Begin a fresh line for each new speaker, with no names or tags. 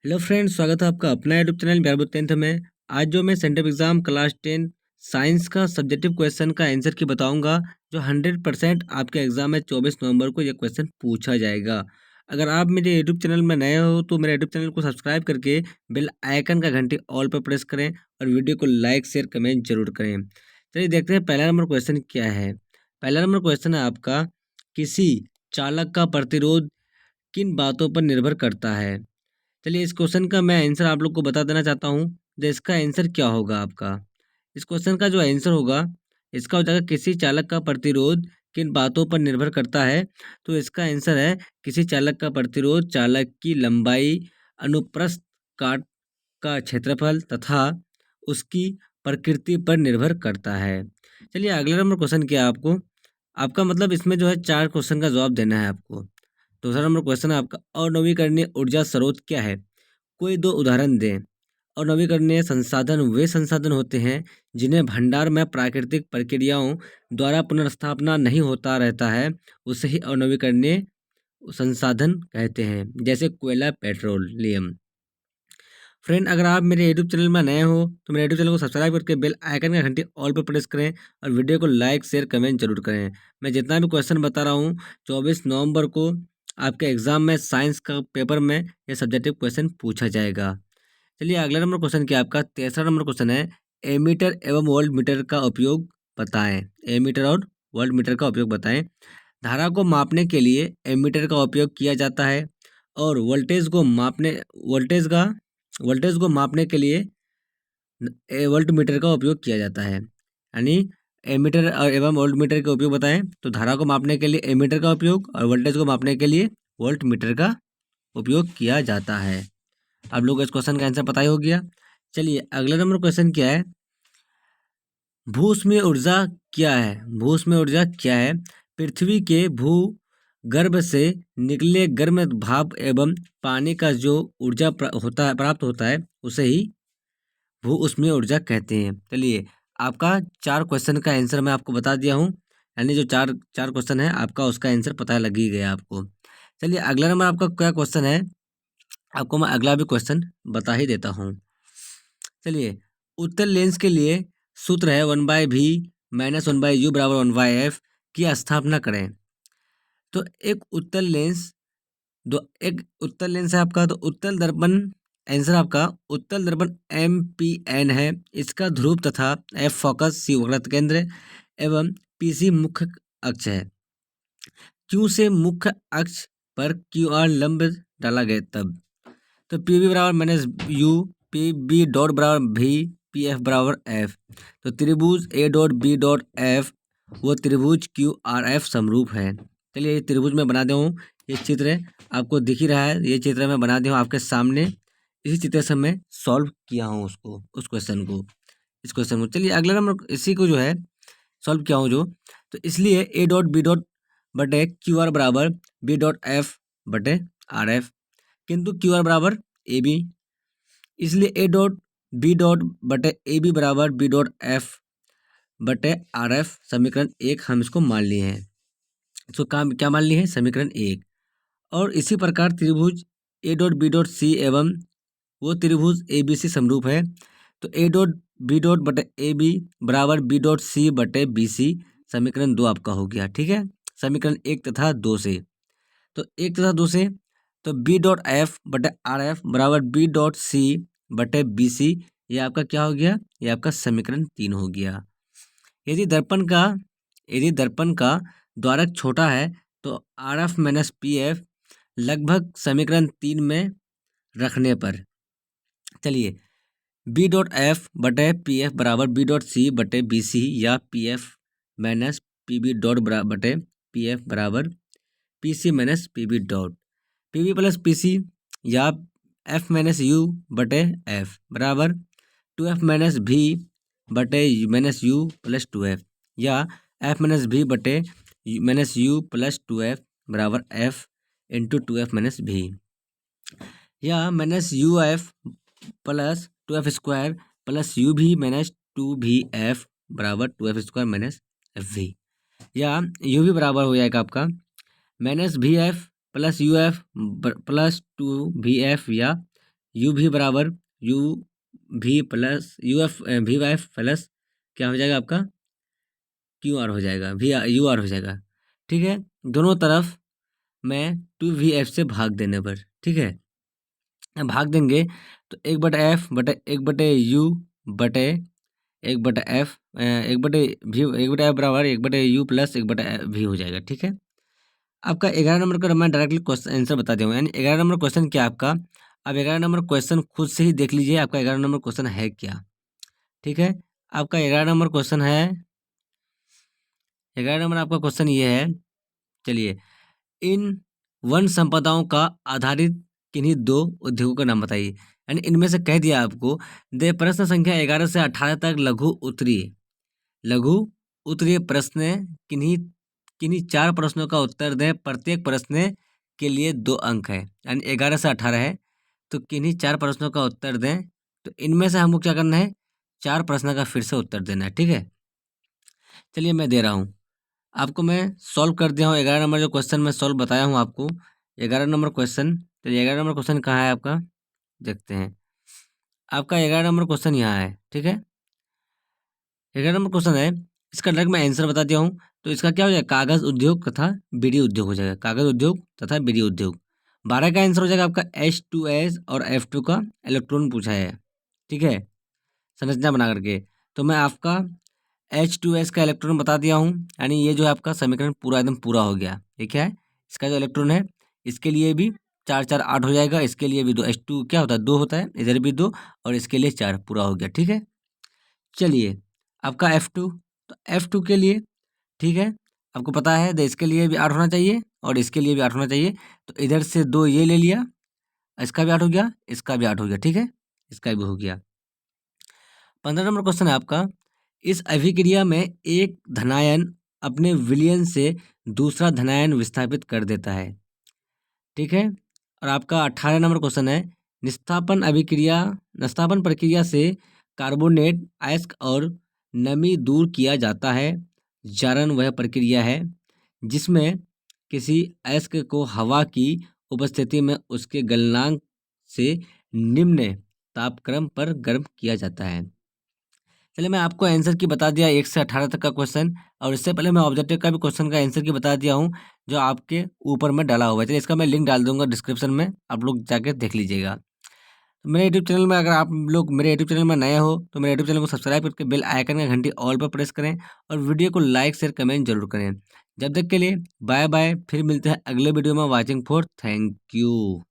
Hello friends, स्वागत है आपका अपना YouTube channel Bihar board 10th में। आज जो मैं सेंटर एग्जाम क्लास 10 साइंस का सब्जेक्टिव क्वेश्चन का आंसर की बताऊंगा, जो 100% आपके एग्जाम में 24 नवंबर को यह क्वेश्चन पूछा जाएगा। अगर आप मेरे यूट्यूब चैनल में नए हो तो मेरे यूट्यूब चैनल को सब्सक्राइब करके बेल आइकन का घंटी ऑल पर प्रेस करें और वीडियो को लाइक शेयर कमेंट जरूर करें। चलिए देखते हैं पहला नंबर क्वेश्चन क्या है। पहला नंबर क्वेश्चन है आपका, किसी चालक का प्रतिरोध किन बातों पर निर्भर करता है। चलिए इस क्वेश्चन का मैं आंसर आप लोग को बता देना चाहता हूँ। तो इसका आंसर क्या होगा आपका, इस क्वेश्चन का जो आंसर होगा इसका हो जाएगा किसी चालक का प्रतिरोध किन बातों पर निर्भर करता है। तो इसका आंसर है किसी चालक का प्रतिरोध चालक की लंबाई, अनुप्रस्थ काट का क्षेत्रफल तथा उसकी प्रकृति पर निर्भर करता है। चलिए अगला नंबर क्वेश्चन क्या है आपको, आपका मतलब इसमें जो है 4 क्वेश्चन का जवाब देना है आपको। दूसरा नंबर क्वेश्चन है आपका, अनवीकरणीय ऊर्जा स्रोत क्या है, कोई 2 उदाहरण दें। अनवीकरणीय संसाधन वे संसाधन होते हैं जिन्हें भंडार में प्राकृतिक प्रक्रियाओं द्वारा पुनर्स्थापना नहीं होता रहता है, उसे ही अनवीकरणीय संसाधन कहते हैं, जैसे कोयला, पेट्रोलियम। फ्रेंड, अगर आप मेरे यूट्यूब चैनल में नए हो तो मेरे यूट्यूब चैनल को सब्सक्राइब करके बेल आइकन का घंटी ऑल पर प्रेस करें और वीडियो को लाइक शेयर कमेंट जरूर करें। मैं जितना भी क्वेश्चन बता रहा हूँ 24 नवंबर को आपके एग्जाम में साइंस का पेपर में यह सब्जेक्टिव क्वेश्चन पूछा जाएगा। चलिए अगला नंबर क्वेश्चन क्या है आपका, तीसरा नंबर क्वेश्चन है, एमीटर एवं वोल्ट मीटर का उपयोग बताएं। एमीटर और वोल्ट मीटर का उपयोग बताएं। धारा को मापने के लिए एमीटर का उपयोग किया जाता है और वोल्टेज को मापने के लिए वोल्ट मीटर का उपयोग किया जाता है। यानी एमीटर और एवं वोल्ट मीटर का उपयोग बताएं। तो धारा को मापने के लिए एमीटर का उपयोग और वोल्टेज को मापने के लिए वोल्ट मीटर का उपयोग किया जाता है। आप लोग को इस क्वेश्चन का आंसर पता ही हो गया। चलिए अगला नंबर क्वेश्चन क्या है, भूस्मीय ऊर्जा क्या है। भूस्मीय ऊर्जा क्या है, पृथ्वी के भू गर्भ से निकले गर्म भाप एवं पानी का जो ऊर्जा प्राप्त होता है उसे ही भू ऊष्मीय ऊर्जा कहते हैं। चलिए आपका 4 क्वेश्चन का आंसर मैं आपको बता दिया हूँ, यानी जो चार चार क्वेश्चन है आपका उसका आंसर पता लग ही गया आपको। चलिए अगला नंबर आपका क्या क्वेश्चन है, आपको मैं अगला भी क्वेश्चन बता ही देता हूँ। चलिए, उत्तल लेंस के लिए सूत्र है 1/v माइनस 1/u बराबर 1/f की स्थापना करें। तो एक उत्तल लेंस है आपका, तो उत्तल दर्पण आंसर आपका उत्तल दर्पण MPN है। इसका ध्रुव तथा F फोकस, C वक्रता केंद्र एवं PC मुख्य अक्ष है। Q से मुख्य अक्ष पर QR लंब डाला गया तब। तो PV बराबर माइनस यू, PB डॉट बराबर V, PF बराबर F। तो त्रिभुज A dot B dot F वो त्रिभुज QRF समरूप है। चलिए ये त्रिभुज में बना दूँ, ये चित्र आपको दिख ही रहा है, ये चित्र मैं बना दिया हूँ आपके सामने। इसी चित्र से मैं सॉल्व किया हूँ उसको, उस क्वेश्चन को, इस क्वेश्चन को। चलिए अगला नंबर इसी को जो है सॉल्व किया हूँ जो, तो इसलिए A डॉट B डॉट बटे QR बराबर B डॉट F बटे RF, किंतु QR बराबर AB, इसलिए A डॉट B डॉट बटे AB बराबर B डॉट F बटे RF समीकरण 1 हम इसको मान लिए हैं। इसको काम क्या मान लिए हैं, समीकरण 1। और इसी प्रकार त्रिभुज A dot B dot C एवं वो त्रिभुज ABC समरूप है। तो A डॉट B डॉट बटे AB बराबर B डॉट C बटे BC समीकरण 2 आपका हो गया। ठीक है, समीकरण 1 तथा 2 से, तो 1 तथा 2 से, तो B डॉट F बटे RF बराबर B डॉट C बटे BC, ये आपका क्या हो गया, ये आपका समीकरण 3 हो गया। यदि दर्पण का द्वारक छोटा है तो RF माइनस PF लगभग समीकरण 3 में रखने पर, चलिए B डॉट F बटे PF बराबर B डॉट C बटे BC या PF माइनस PB डॉट बटे PF बराबर PC minus PB dot, PB plus PC या F माइनस U बटे F बराबर 2F माइनस V बटे माइनस U प्लस 2F, या F माइनस V बटे माइनस U प्लस 2F बराबर F into 2F minus V, या minus UF plus 2F square plus UV minus 2VF बराबर 2F square minus FV, या UV बराबर हो जाएगा आपका minus VF plus UF plus 2VF, या यू भी बराबर U V plus U F V Y plus क्या हो जाएगा आपका क्यू आर हो जाएगा, वी यू आर हो जाएगा। ठीक है, दोनों तरफ मैं 2 VF से भाग देने पर, ठीक है, भाग देंगे तो 1/F बटे 1/U बटे 1/F 1/V 1/F बराबर 1/U प्लस 1/V हो जाएगा। ठीक है, आपका 11 नंबर का मैं डायरेक्टली क्वेश्चन आंसर बता दूंगा। यानी 11 नंबर क्वेश्चन क्या आपका, अब 11 नंबर क्वेश्चन खुद से ही देख लीजिए आपका 11 नंबर क्वेश्चन है क्या। ठीक है, आपका 11 नंबर क्वेश्चन है, 11 नंबर आपका क्वेश्चन ये है, चलिए, इन वन संपदाओं का आधारित किन्हीं दो उद्योगों का नाम बताइए। यानी इनमें से कह दिया आपको, दे प्रश्न संख्या 11 से 18 तक लघु उत्तरीय प्रश्न किन्हीं किन्हीं 4 प्रश्नों का उत्तर दें, प्रत्येक प्रश्न के लिए 2 अंक है। यानी 11 से 18 है तो किन्हीं 4 प्रश्नों का उत्तर दें, तो इनमें से हमको क्या करना है, 4 प्रश्न का फिर से उत्तर देना है। ठीक है, चलिए मैं दे रहा हूँ आपको, मैं सॉल्व कर दिया हूँ 11 नंबर जो क्वेश्चन मैं सॉल्व बताया हूँ आपको 11 नंबर क्वेश्चन। चलिए 11 नंबर क्वेश्चन कहाँ है आपका, देखते हैं। आपका 11 नंबर क्वेश्चन यहाँ है। ठीक है, 11 नंबर क्वेश्चन है, इसका डायरेक्ट मैं आंसर बता दिया हूँ। तो इसका क्या हो जाएगा, कागज उद्योग तथा बीड़ी उद्योग हो जाएगा, कागज उद्योग तथा बीड़ी उद्योग। 12 का आंसर हो जाएगा आपका H2S और F2 का इलेक्ट्रॉन पूछा है। ठीक है, संरचना बना करके, तो मैं आपका H2S का इलेक्ट्रॉन बता दिया हूँ। यानी ये जो है आपका समीकरण पूरा एकदम पूरा हो गया। ये क्या है, इसका जो इलेक्ट्रॉन है, इसके लिए भी 4 4 8 हो जाएगा, इसके लिए भी 2, H2 क्या होता है 2 होता है, इधर भी 2 और इसके लिए 4, पूरा हो गया। ठीक है, चलिए आपका F2, तो F2 के लिए, ठीक है, आपको पता है तो इसके लिए भी 8 होना चाहिए और इसके लिए भी 8 होना चाहिए। तो इधर से 2 ये ले लिया, इसका भी 8 हो गया, इसका भी 8 हो गया। ठीक है, इसका भी हो गया। 15 नंबर क्वेश्चन है आपका, इस अभिक्रिया में एक धनायन अपने विलयन से दूसरा धनायन विस्थापित कर देता है। ठीक है, और आपका 18 नंबर क्वेश्चन है, निस्तापन प्रक्रिया से कार्बोनेट अयस्क और नमी दूर किया जाता है। जारन वह प्रक्रिया है जिसमें किसी अयस्क को हवा की उपस्थिति में उसके गलनांक से निम्न तापक्रम पर गर्म किया जाता है। चलिए मैं आपको आंसर की बता दिया 1 से 18 तक का क्वेश्चन, और इससे पहले मैं ऑब्जेक्टिव का भी क्वेश्चन का आंसर की बता दिया हूँ जो आपके ऊपर में डाला हुआ है। चलिए इसका मैं लिंक डाल दूंगा डिस्क्रिप्शन में, आप लोग जाके देख लीजिएगा। तो मेरे यूट्यूब चैनल में अगर आप लोग मेरे यूट्यूब चैनल में नए हो तो मेरे यूट्यूब चैनल को सब्सक्राइब करके बेल आइकन का घंटी ऑल पर प्रेस करें और वीडियो को लाइक शेयर कमेंट जरूर करें। जब तक के लिए बाय बाय, फिर मिलते हैं अगले वीडियो में। Watching for, thank you.